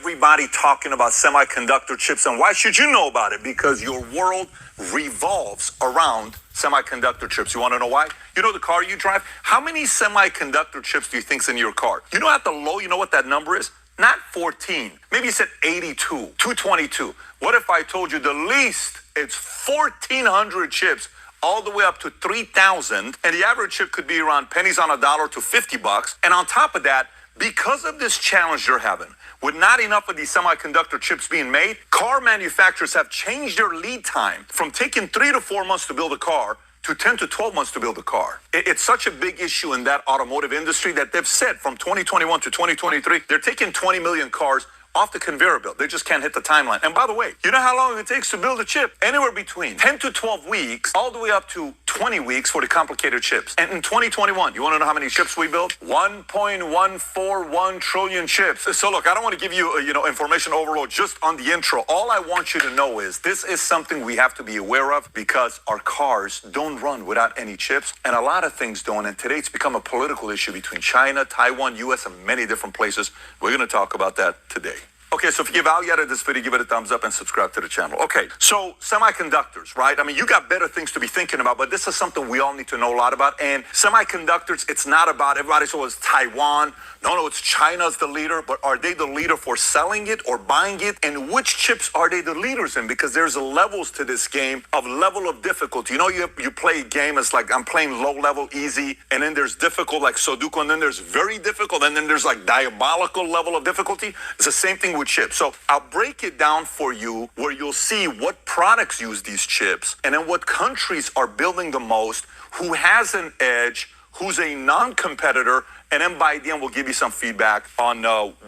everybody talking about semiconductor chips. And why should you know about it? Because your world revolves around semiconductor chips. You want to know why? You know the car you drive? How many semiconductor chips do you think's in your car? You know at the low, you know what that number is? Not 14. Maybe you said 82, 222. What if I told you the least it's 1,400 chips all the way up to 3,000, and the average chip could be around pennies on a dollar to $50. And on top of that, because of this challenge you're having, with not enough of these semiconductor chips being made, car manufacturers have changed their lead time from taking 3 to 4 months to build a car to 10 to 12 months to build a car. It's such a big issue in that automotive industry that they've said from 2021 to 2023, they're taking 20 million cars off the conveyor belt. They just can't hit the timeline. And by the way, you know how long it takes to build a chip? Anywhere between 10 to 12 weeks, all the way up to 20 weeks for the complicated chips. And in 2021, you want to know how many chips we built? 1.141 trillion chips. So look, I don't want to give you, information overload just on the intro. All I want you to know is this is something we have to be aware of because our cars don't run without any chips, and a lot of things don't. And today it's become a political issue between China, Taiwan, US, and many different places. We're going to talk about that today. Okay, so if you get value out of this video, give it a thumbs up and subscribe to the channel. Okay, so semiconductors, right? I mean, you got better things to be thinking about, but this is something we all need to know a lot about. And semiconductors, it's not about everybody. So it's Taiwan. No, it's China's the leader, but are they the leader for selling it or buying it? And which chips are they the leaders in? Because there's levels to this game of level of difficulty. You know, you play a game, it's like I'm playing low level, easy, and then there's difficult like Sudoku, and then there's very difficult, and then there's like diabolical level of difficulty. It's the same thing with chips. So I'll break it down for you where you'll see what products use these chips and then what countries are building the most, who has an edge, who's a non-competitor, and then by the end, we'll give you some feedback on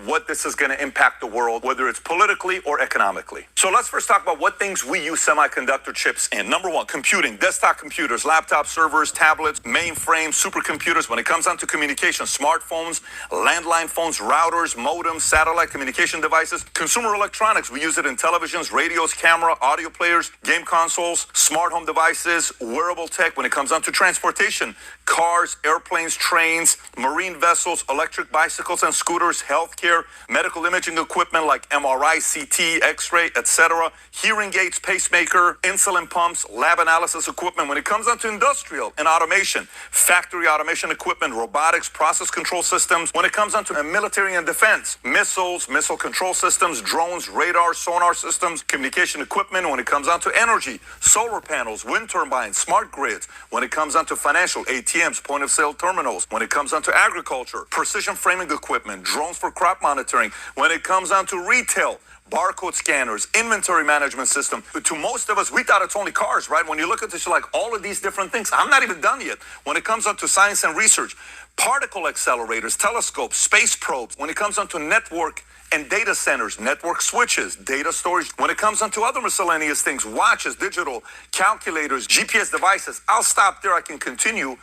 what this is going to impact the world, whether it's politically or economically. So let's first talk about what things we use semiconductor chips in. Number one, computing, desktop computers, laptop servers, tablets, mainframes, supercomputers. When it comes down to communication, smartphones, landline phones, routers, modems, satellite communication devices, consumer electronics. We use it in televisions, radios, camera, audio players, game consoles, smart home devices, wearable tech. When it comes down to transportation, cars, airplanes, trains, marine vessels, electric bicycles and scooters, healthcare, medical imaging equipment like MRI, CT, X-ray, etc., hearing aids, pacemaker, insulin pumps, lab analysis equipment. When it comes down to industrial and automation, factory automation equipment, robotics, process control systems. When it comes down to military and defense, missiles, missile control systems, drones, radar, sonar systems, communication equipment. When it comes down to energy, solar panels, wind turbines, smart grids. When it comes down to financial, ATMs, point of sale terminals. When it comes down to agriculture, precision framing equipment, drones for crop monitoring. When it comes down to retail, barcode scanners, inventory management system. To most of us, we thought it's only cars, right? When you look at this, you're like, all of these different things. I'm not even done yet. When it comes down to science and research, particle accelerators, telescopes, space probes. When it comes down to network and data centers, network switches, data storage. When it comes down to other miscellaneous things, watches, digital, calculators, GPS devices. I'll stop there. I can continue.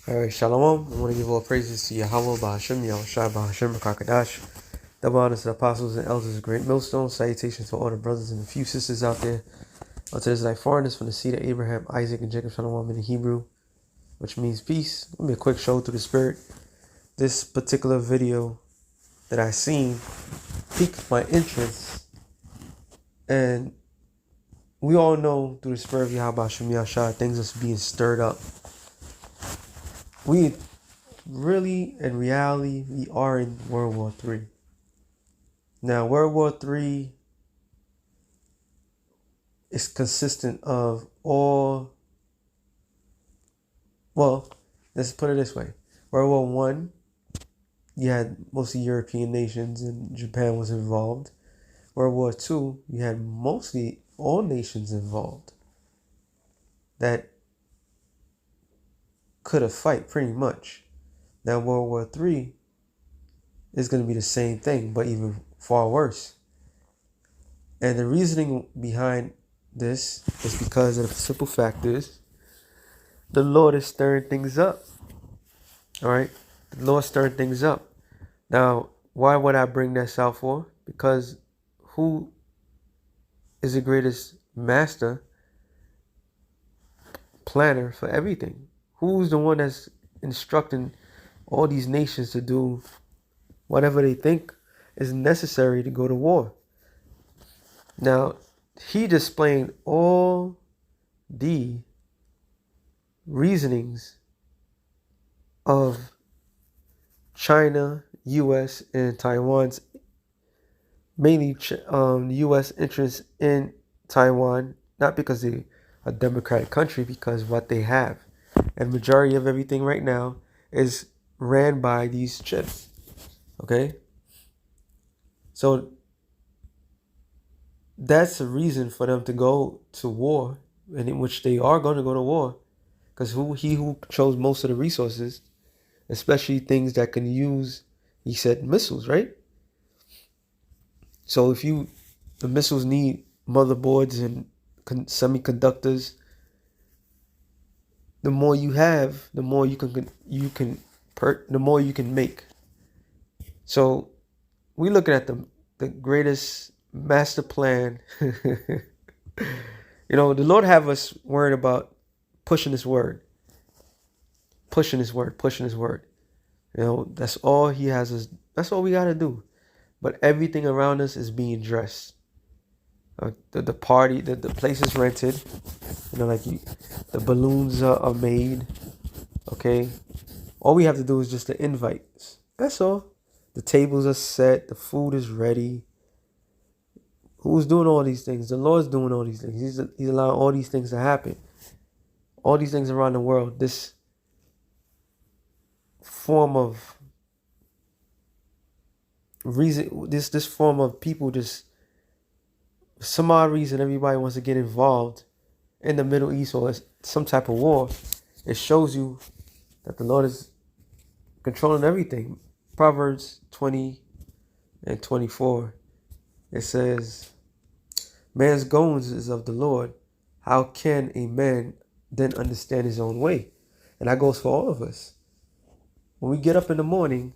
All right, Shalom. I want to give all praises to Yahweh, Bahashem, Yahushua, Bahashem, Rakakadash. Double honors to the apostles and elders of Great Millstone. Salutations to all the brothers and a few sisters out there. Unto this like foreigners from the seed of Abraham, Isaac, and Jacob, Shalom in the Hebrew, which means peace. Let me a quick show through the spirit. This particular video that I seen piqued my interest. And we all know through the spirit of Yahweh, Bahashem, Yahushua, things are being stirred up. We really, in reality, we are in World War III. Now, World War III is consistent of all, well, let's put it this way. World War One, you had mostly European nations and Japan was involved. World War II, you had mostly all nations involved that could have fight pretty much. Now World War III is going to be the same thing, but even far worse. And the reasoning behind this is because of the simple fact is the Lord is stirring things up. All right, the Lord stirring things up. Now, why would I bring this out for? Because who is the greatest master planner for everything? Who's the one that's instructing all these nations to do whatever they think is necessary to go to war. Now, he displaying all the reasonings of China, U.S., and Taiwan's, mainly U.S. interest in Taiwan, not because they're a democratic country, because what they have. And majority of everything right now is ran by these chips. Okay? So that's a reason for them to go to war, and in which they are going to go to war, because he who controls most of the resources, especially things that can use, he said, missiles, right? So if the missiles need motherboards and semiconductors, the more you have, the more the more you can make. So we looking at the greatest master plan. The Lord have us worried about pushing His word. Pushing His word. That's all He has us. That's all we got to do. But everything around us is being dressed. The party, the place is rented. The balloons are made. Okay? All we have to do is just the invites. That's all. The tables are set. The food is ready. Who's doing all these things? The Lord's doing all these things. He's allowing all these things to happen. All these things around the world. This form of reason, this form of people, just for some odd reason, everybody wants to get involved in the Middle East or some type of war. It shows you that the Lord is controlling everything. Proverbs 20 and 24. It says, man's goings is of the Lord. How can a man then understand his own way? And that goes for all of us. When we get up in the morning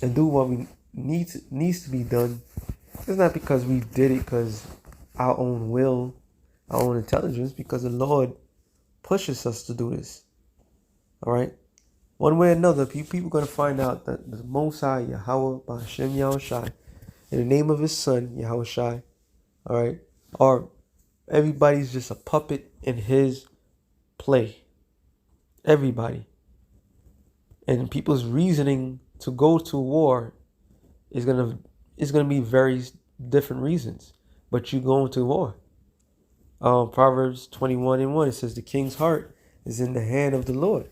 and do what we needs to be done, it's not because we did it because our own will, our own intelligence, because the Lord pushes us to do this. All right? One way or another, people are going to find out that the Most High, Yahweh, Ba'ashem Yahushai, in the name of His Son, Yahushai, all right, or everybody's just a puppet in His play. Everybody. And people's reasoning to go to war is gonna be very different reasons. But you go into war. Proverbs 21:1, it says the king's heart is in the hand of the Lord.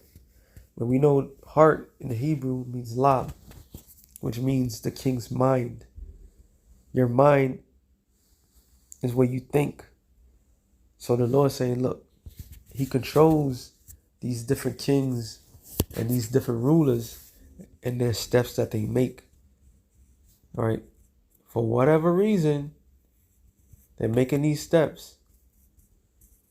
When we know heart in the Hebrew means lab, which means the king's mind. Your mind is what you think. So the Lord is saying, look, He controls these different kings and these different rulers and their steps that they make. All right. For whatever reason, they're making these steps.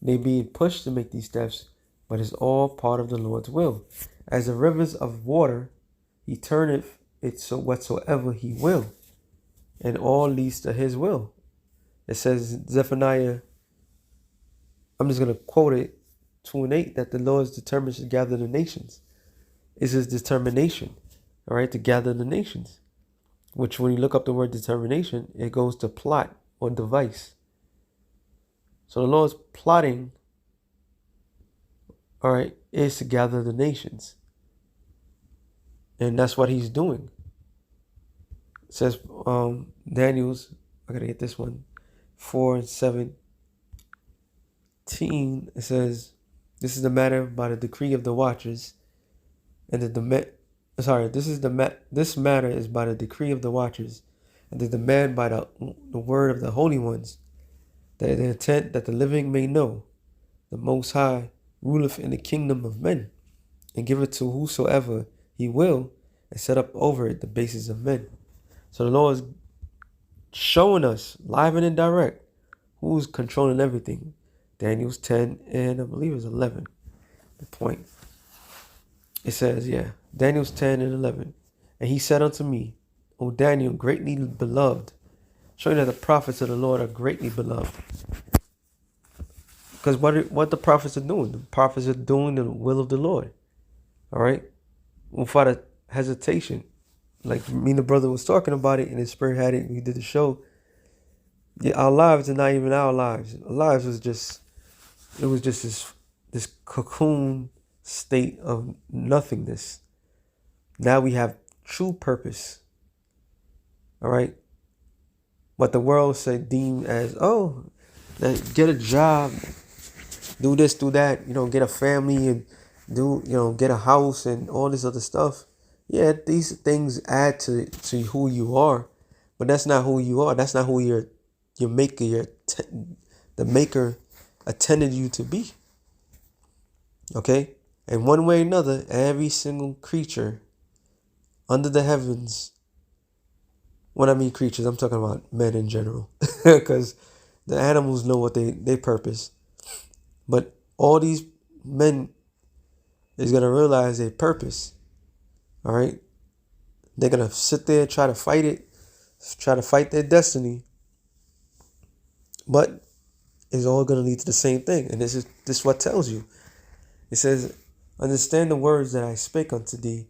They're being pushed to make these steps, but it's all part of the Lord's will. As the rivers of water, He turneth it so whatsoever He will, and all leads to His will. It says, Zephaniah, I'm just going to quote it, 2:8, that the Lord is determined to gather the nations. It's His determination, all right, to gather the nations. Which, when you look up the word determination, it goes to plot or device. So the Lord's plotting, all right, is to gather the nations. And that's what He's doing. It says, Daniel's, I gotta get this one, 4:17. It says, this is the matter by the decree of the watchers, and this matter is by the decree of the watchers, and the demand by the word of the holy ones, that the intent that the living may know, the Most High ruleth in the kingdom of men, and giveth to whosoever He will, and set up over it the bases of men. So the Lord is showing us, live and indirect, who's controlling everything. Daniel's 10 and I believe it's 11. The point. It says, Daniel's 10 and 11. And He said unto me, O Daniel, greatly beloved. Showing that the prophets of the Lord are greatly beloved. Because what the prophets are doing? The prophets are doing the will of the Lord. All right? Without a hesitation. like me and the brother was talking about it, and his spirit had it. We did the show. Yeah, our lives are not even our lives. Our lives was just, it was just this cocoon state of nothingness. Now we have true purpose. All right. What the world said deem as, oh, get a job, do this, do that, get a family and get a house and all this other stuff. Yeah, these things add to who you are, but that's not who you are. That's not who your maker, the maker intended you to be. Okay? And one way or another, every single creature under the heavens, when I mean creatures, I'm talking about men in general, because the animals know what they purpose. But all these men is going to realize their purpose. All right? They're going to sit there, try to fight it, try to fight their destiny. But it's all going to lead to the same thing. And this is what tells you. It says, understand the words that I spake unto thee.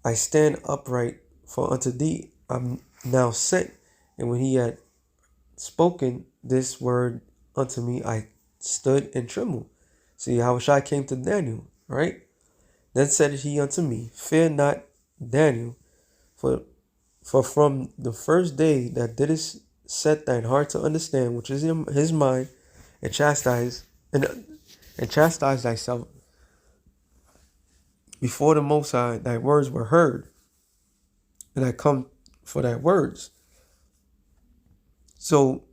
I stand upright, for unto thee I'm now sent. And when he had spoken this word unto me, I stood and trembled. See, Yahushua came to Daniel, right? Then said he unto me, fear not, Daniel, for from the first day that didst set thine heart to understand, which is in his mind, and chastise thyself before the Most High, thy words were heard, and I come for thy words. So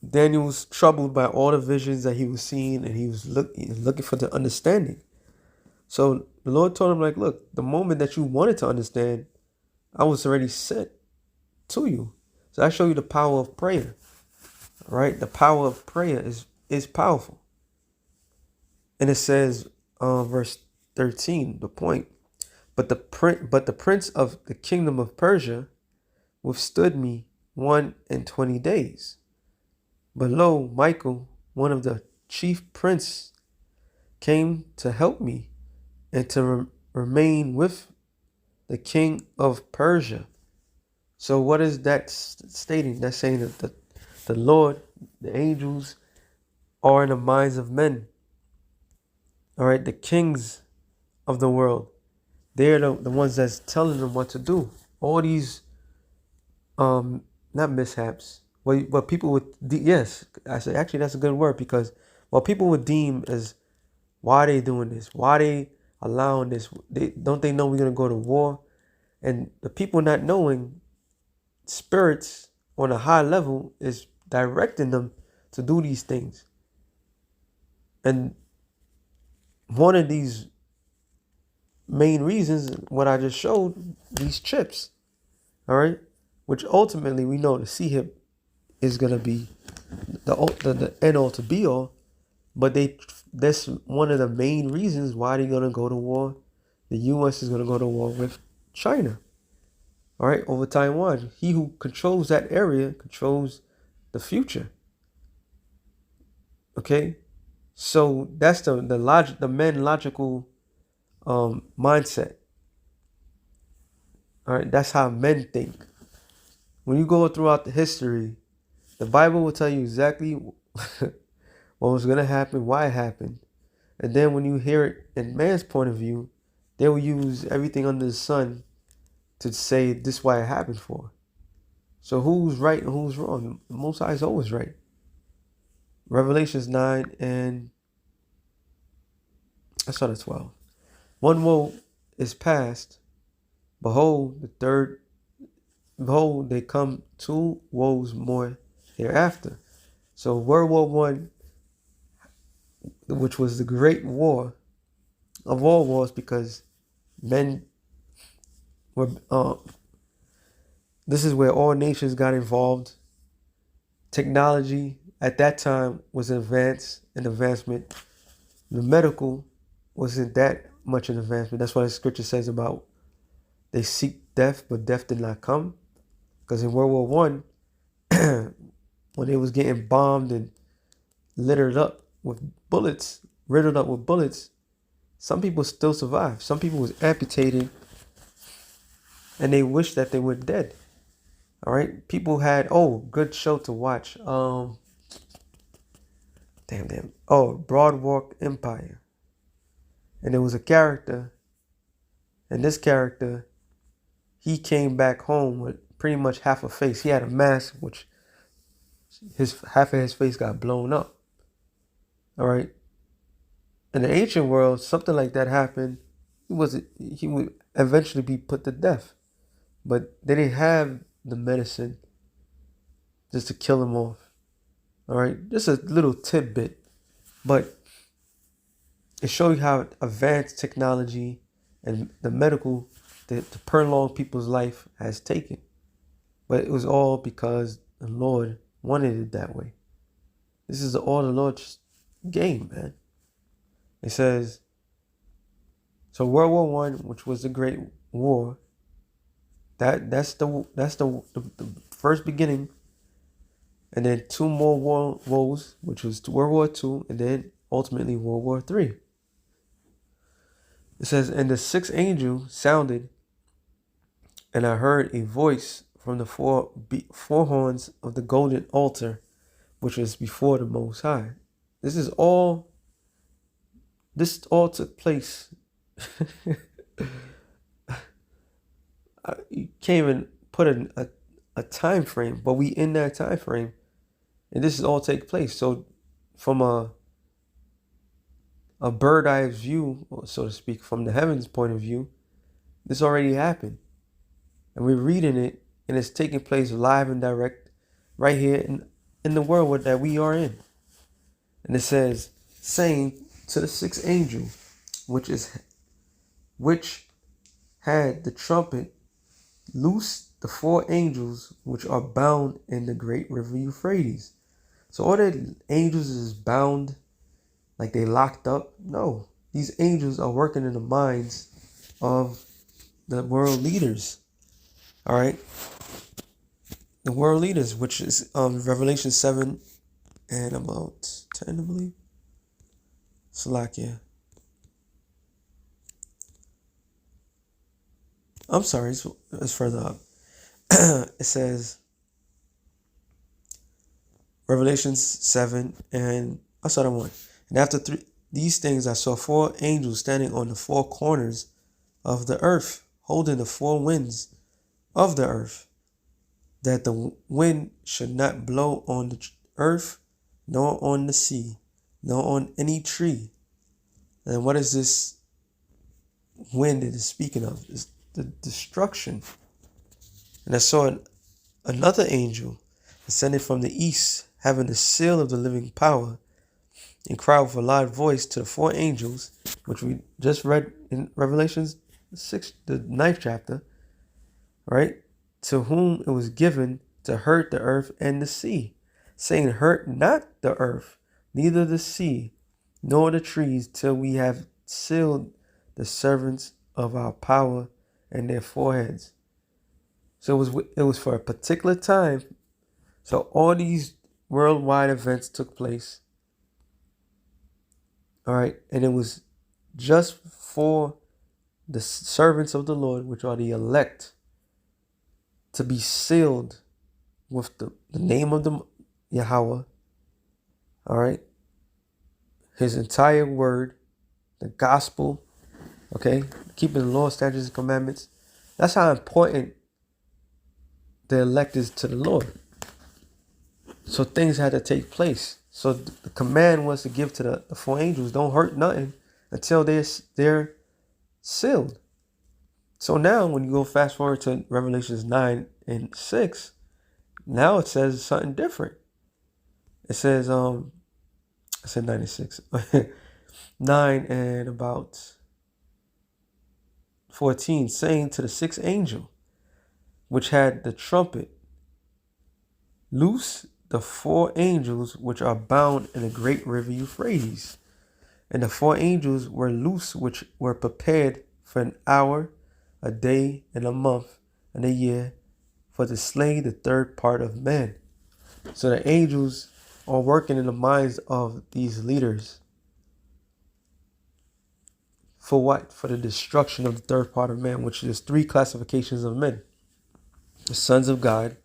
Daniel was troubled by all the visions that he was seeing, and he was looking for the understanding. So the Lord told him, like, look, the moment that you wanted to understand, I was already sent to you. So I show you the power of prayer. Right? The power of prayer is powerful. And it says, verse 13, the point. But the prince of the kingdom of Persia withstood me 21 days. But lo, Michael, one of the chief prince, came to help me and to remain with the king of Persia. So what is that stating? That's saying that the Lord, the angels, are in the minds of men. All right, the kings of the world, they're the ones that's telling them what to do. All these, not mishaps, what people would, yes, I say actually that's a good word, because what people would deem as, why are they doing this? Why are they allowing this? Don't they know we're gonna go to war? And the people not knowing, spirits on a high level is directing them to do these things. And one of these main reasons, what I just showed, these chips, all right, which ultimately we know the CHIP is going to be the end all to be all, but that's one of the main reasons why they're going to go to war. The U.S. is going to go to war with China, all right, over Taiwan. He who controls that area controls the future. Okay, so that's the men logical mindset. All right, that's how men think. When you go throughout the history, the Bible will tell you exactly what was going to happen, why it happened. And then when you hear it in man's point of view, they will use everything under the sun to say this is why it happened for. So who's right and who's wrong? The Most High is always right. Revelations 9 and I started 12. One woe is past. Behold, behold, they come 2 woes more hereafter. So World War One, which was the great war of all wars, because men were, this is where all nations got involved. Technology at that time was an advancement. The medical wasn't that much an advancement. That's why the scripture says about they seek death, but death did not come. Because in World War One, when they was getting bombed and riddled up with bullets, some people still survived. Some people was amputated and they wished that they were dead. All right, people had good show to watch. Broadwalk Empire, and there was a character, and this character, he came back home with pretty much half a face. He had a mask, which his half of his face got blown up. All right. In the ancient world, something like that happened. He would eventually be put to death, but they didn't have the medicine just to kill him off. All right, just a little tidbit, but it shows you how advanced technology and the medical to prolong people's life has taken. But it was all because the Lord wanted it that way. This is all the Lord's game, man. It says, so World War One, which was the Great War, that's the first beginning, and then two more wars, which was World War II, and then ultimately World War III. It says, and the sixth angel sounded, and I heard a voice from the four horns of the golden altar, which was before the Most High. This all took place. You can't even put a time frame, but we in that time frame, and this is all take place. So from a bird eye view, so to speak, from the heavens point of view, this already happened, and we're reading it, and it's taking place live and direct right here in the world that we are in. And it says, saying to the sixth angel, which had the trumpet, loose the four angels which are bound in the great river Euphrates. So all the angels is bound, like they locked up? No, these angels are working in the minds of the world leaders. All right, the world leaders, which is Revelation 7 and about 10, I believe. Salakia. I'm sorry, it's further up. It says, Revelation 7, and I saw that one. And after these things, I saw four angels standing on the four corners of the earth, holding the four winds of the earth, that the wind should not blow on the earth, nor on the sea, nor on any tree. And what is this wind it is speaking of? It's the destruction. And I saw another angel descended from the east, having the seal of the living power, and cried with a loud voice to the four angels, which we just read in Revelation 6, the 9th chapter, right? To whom it was given to hurt the earth and the sea, saying, hurt not the earth, neither the sea, nor the trees, till we have sealed the servants of our power and their foreheads. So it was for a particular time. So all these worldwide events took place. All right. And it was just for the servants of the Lord, which are the elect, to be sealed with the name of the Yahweh. All right. His entire word, the gospel. Okay. Keeping the law, statutes, and commandments. That's how important the elect is to the Lord. So things had to take place. So the command was to give to the four angels, don't hurt nothing until they're sealed. So now when you go fast forward to Revelations 9 and 6, now it says something different. It says, I said 9 and 6. 9 and about 14, saying to the sixth angel, which had the trumpet, loose the four angels which are bound in the great river Euphrates. And the four angels were loose, which were prepared for an hour, a day, and a month, and a year, for to slay the third part of men. So the angels are working in the minds of these leaders For what? For the destruction of the third part of man, which is 3 classifications of men: the sons of God,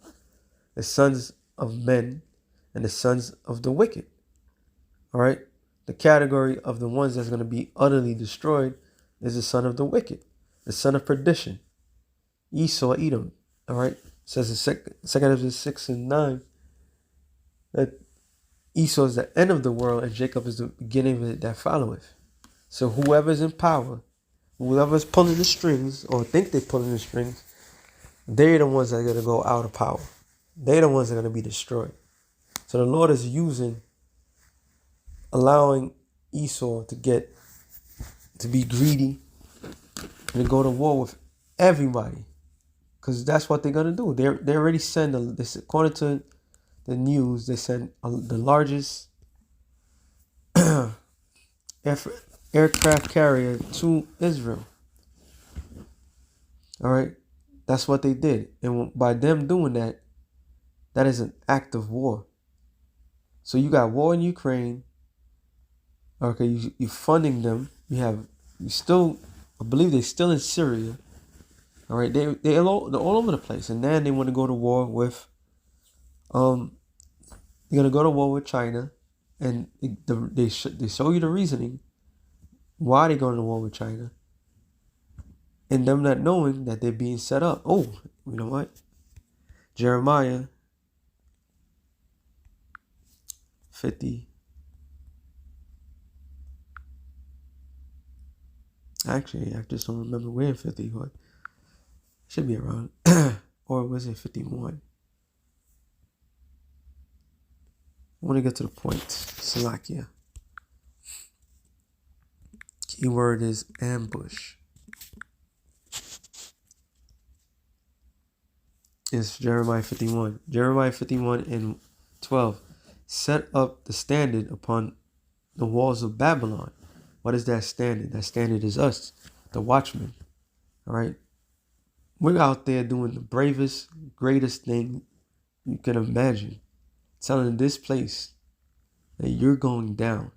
the sons of men, and the sons of the wicked. All right. The category of the ones that's going to be utterly destroyed is the son of the wicked, the son of perdition, Esau, Edom. All right. It says in 2 Ezra 6:9 that Esau is the end of the world and Jacob is the beginning of it that followeth. So whoever's in power, whoever's pulling the strings or think they're pulling the strings, they're the ones that are going to go out of power. They're the ones that are going to be destroyed. So the Lord is allowing Esau to be greedy and to go to war with everybody, because that's what they're gonna do. They already send according to the news, they send the largest aircraft carrier to Israel. All right, that's what they did, and by them doing that, that is an act of war. So you got war in Ukraine. Okay, you're funding them. I believe they're still in Syria. All right, they're all over the place, and then they want to go to war with, they're gonna go to war with China, and they show you the reasoning why they're going to war with China, and them not knowing that they're being set up. Oh, you know what? Jeremiah 50. Actually, I just don't remember where 50 was. Should be around, or was it 51? I want to get to the point. Salakia. Keyword is ambush. It's Jeremiah 51. Jeremiah 51:12. Set up the standard upon the walls of Babylon. What is that standard? That standard is us, the watchmen. All right. We're out there doing the bravest, greatest thing you can imagine. Telling this place that you're going down.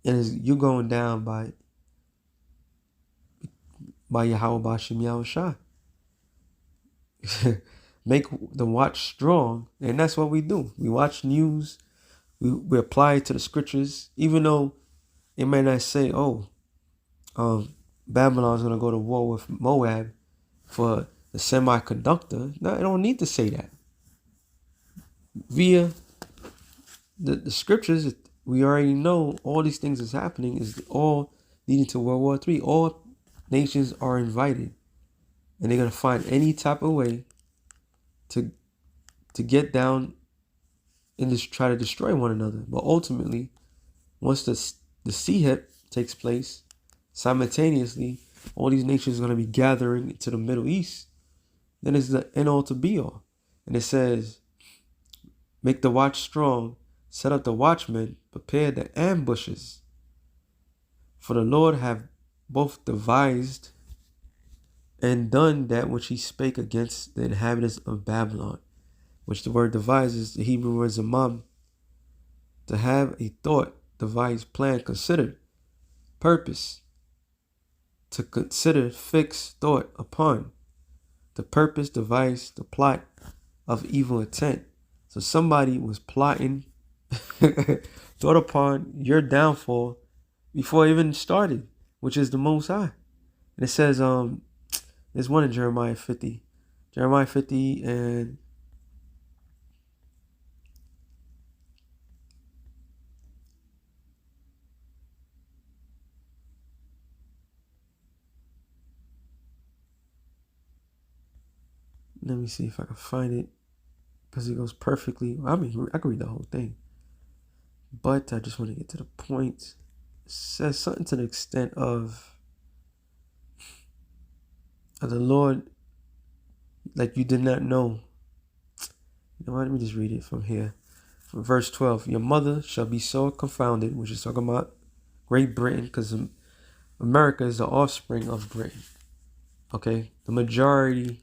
And you're going down by Yahweh Bashim Yahushua. Make the watch strong. And that's what we do. We watch news. We apply it to the scriptures. Even though it may not say, Babylon's going to go to war with Moab for the semiconductor. No, it don't need to say that. Via the scriptures, we already know all these things is happening, is all leading to World War III. All nations are invited, and they're going to find any type of way to get down and just try to destroy one another. But ultimately, once the Sihep takes place, simultaneously, all these nations are going to be gathering to the Middle East. Then it's the end all to be all. And it says, make the watch strong, set up the watchmen, prepare the ambushes. For the Lord have both devised and done that which he spake against the inhabitants of Babylon. Which the word devise is the Hebrew word zamam. To have a thought, devise, plan, consider, purpose. To consider, fix, thought upon. The purpose, device, the plot of evil intent. So somebody was plotting, thought upon your downfall before it even started, which is the Most High. And it says, there's one in Jeremiah 50. Jeremiah 50 and let me see if I can find it, because it goes perfectly. I mean, I can read the whole thing, but I just want to get to the point. It says something to the extent of the Lord, like you did not know. You know what? Let me just read it from here. From verse 12. Your mother shall be so confounded, which is talking about Great Britain, because America is the offspring of Britain. Okay? The majority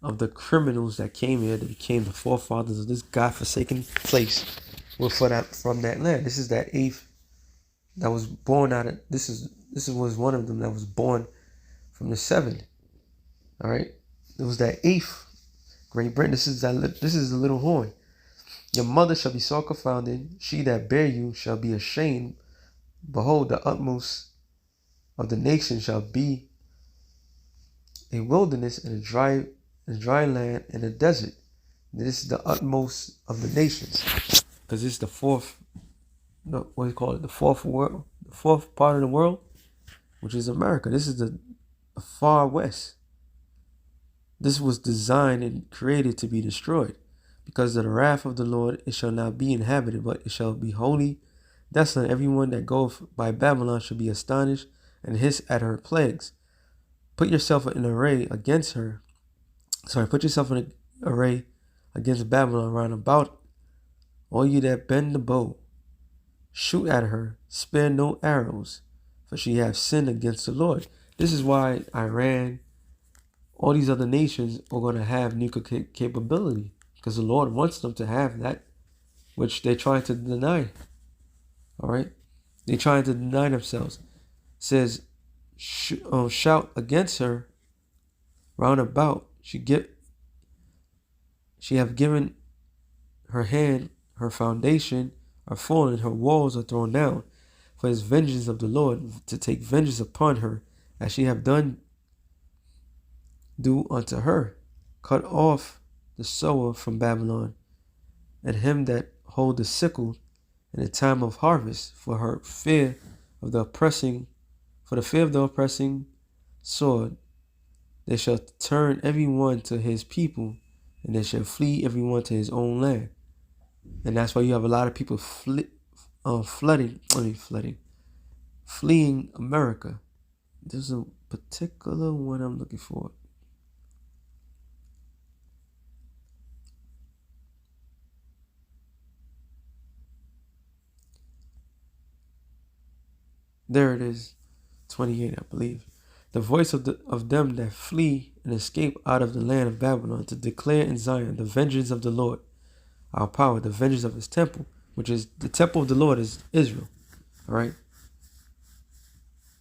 of the criminals that came here, that became the forefathers of this godforsaken place, were from that land. This is that eighth that was born out of, this is This was one of them that was born from the 7. All right. It was that 8th. Great Britain. This is the little horn. Your mother shall be sore confounded. She that bare you shall be ashamed. Behold, the utmost of the nation shall be a wilderness and a dry land and a desert. This is the utmost of the nations, because it's the fourth. No, what do you call it? The fourth world, the fourth part of the world, which is America. This is the far west. This was designed and created to be destroyed. Because of the wrath of the Lord, it shall not be inhabited, but it shall be wholly desolate. Everyone that goeth by Babylon shall be astonished and hiss at her plagues. Put yourself in array against her. Put yourself in array against Babylon round about. All you that bend the bow, shoot at her, spare no arrows, for she hath sinned against the Lord. This is why Iran, all these other nations are going to have nuclear capability, because the Lord wants them to have that, which they're trying to deny. All right? They're trying to deny themselves. It says, shout against her round about. She have given her hand, her foundation are fallen, her walls are thrown down. For his vengeance of the Lord to take vengeance upon her, as she have done do unto her. Cut off the sower from Babylon, and him that hold the sickle in the time of harvest, for the fear of the oppressing sword. They shall turn every one to his people, and they shall flee every one to his own land. And that's why you have a lot of people fleeing America. There's a particular one I'm looking for. There it is, 28, I believe. The voice of them that flee and escape out of the land of Babylon, to declare in Zion the vengeance of the Lord, our power, the vengeance of his temple, which is the temple of the Lord is Israel. All right.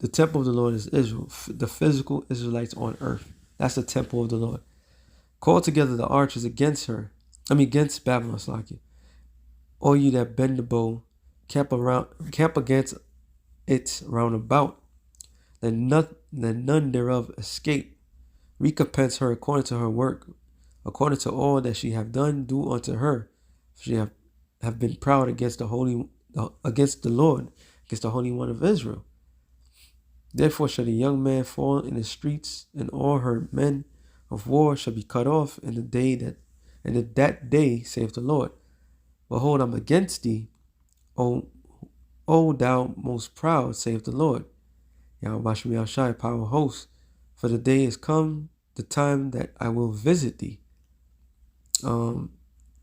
The temple of the Lord is Israel, the physical Israelites on earth. That's the temple of the Lord. Call together the archers against Babylon, Slaki. All you that bend the bow, camp against it round about. Let none thereof escape. Recompense her according to her work, according to all that she have done, do unto her. She have been proud against the Lord, against the Holy One of Israel. Therefore shall the young man fall in the streets, and all her men of war shall be cut off in that day, saith the Lord. Behold, I'm against thee, O thou most proud, saith the Lord. Yahweh Shai, power host, for the day is come, the time that I will visit thee. No,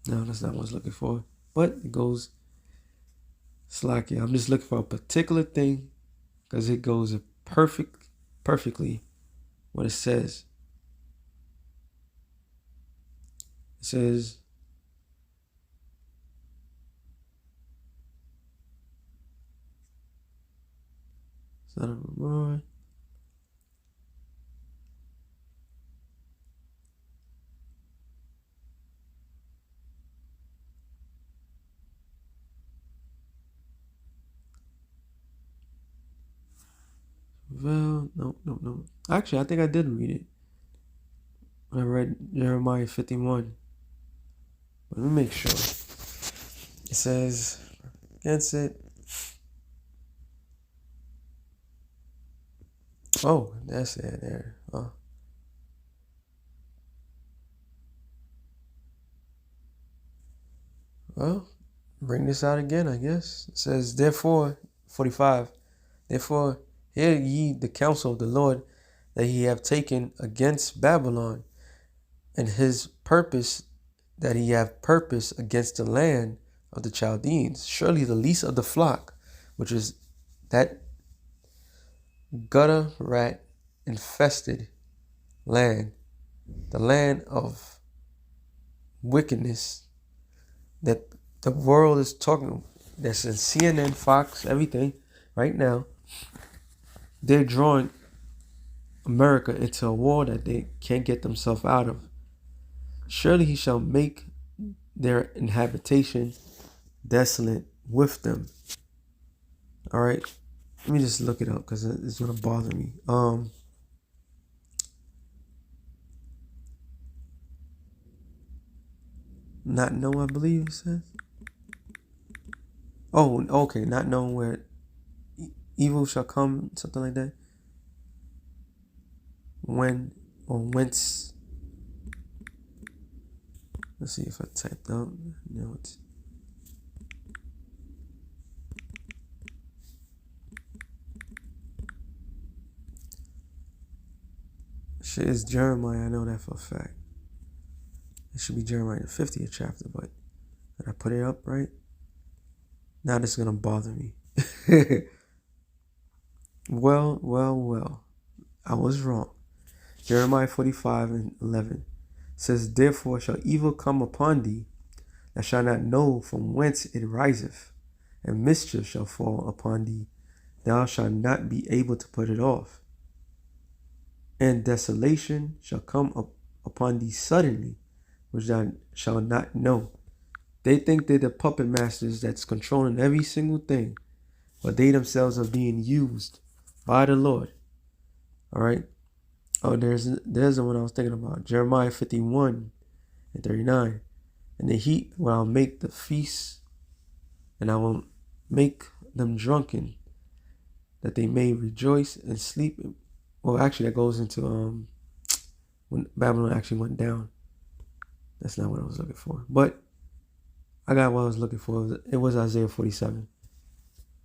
that's not what I was looking for. But it goes Slacky. I'm just looking for a particular thing, because it goes perfectly what it says. It says, son of a boy. Well, no. Actually, I think I did read it. I read Jeremiah 51. But let me make sure. It says, against it. Oh, that's it there. Oh. Well, bring this out again, I guess. It says, therefore, 45, therefore, hear ye the counsel of the Lord that he have taken against Babylon, and his purpose that he have purpose against the land of the Chaldeans. Surely the least of the flock, which is that gutter rat infested land, the land of wickedness that the world is talking, that's in CNN, Fox, everything right now. they're drawing America into a war that they can't get themselves out of. Surely he shall make their inhabitation desolate with them. All right, let me just look it up because it's gonna bother me. Not know, I believe it says. Oh, okay, not knowing where evil shall come, something like that. When or whence. Let's see if I typed out. No, it's. Shit is Jeremiah. I know that for a fact. It should be Jeremiah the 50th chapter, but did I put it up right? Now this is gonna bother me. Well. I was wrong. Jeremiah 45:11 says, therefore shall evil come upon thee, that shall not know from whence it riseth, and mischief shall fall upon thee, thou shalt not be able to put it off. And desolation shall come up upon thee suddenly, which thou shalt not know. They think they're the puppet masters that's controlling every single thing, but they themselves are being used by the Lord. All right. Oh, there's the one I was thinking about. Jeremiah 51:39. In the heat will I make the feast, and I will make them drunken, that they may rejoice and sleep. Well, actually, that goes into when Babylon actually went down. That's not what I was looking for. But I got what I was looking for. It was Isaiah 47.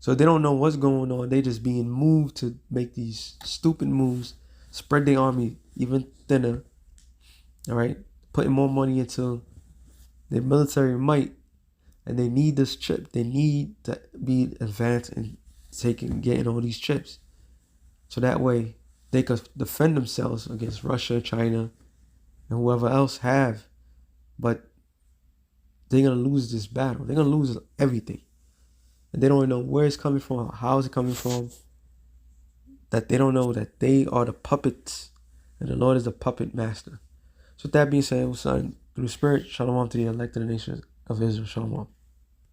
So they don't know what's going on. They just being moved to make these stupid moves, spread their army even thinner. All right, putting more money into their military might, and they need this chip. They need to be advanced and getting all these chips, so that way they could defend themselves against Russia, China, and whoever else have. But they're gonna lose this battle. They're gonna lose everything. And they don't know where it's coming from, how is it coming from. That they don't know that they are the puppets and the Lord is the puppet master. So with that being said, son, through the Spirit, shalom to the elect of the nation of Israel. Shalom.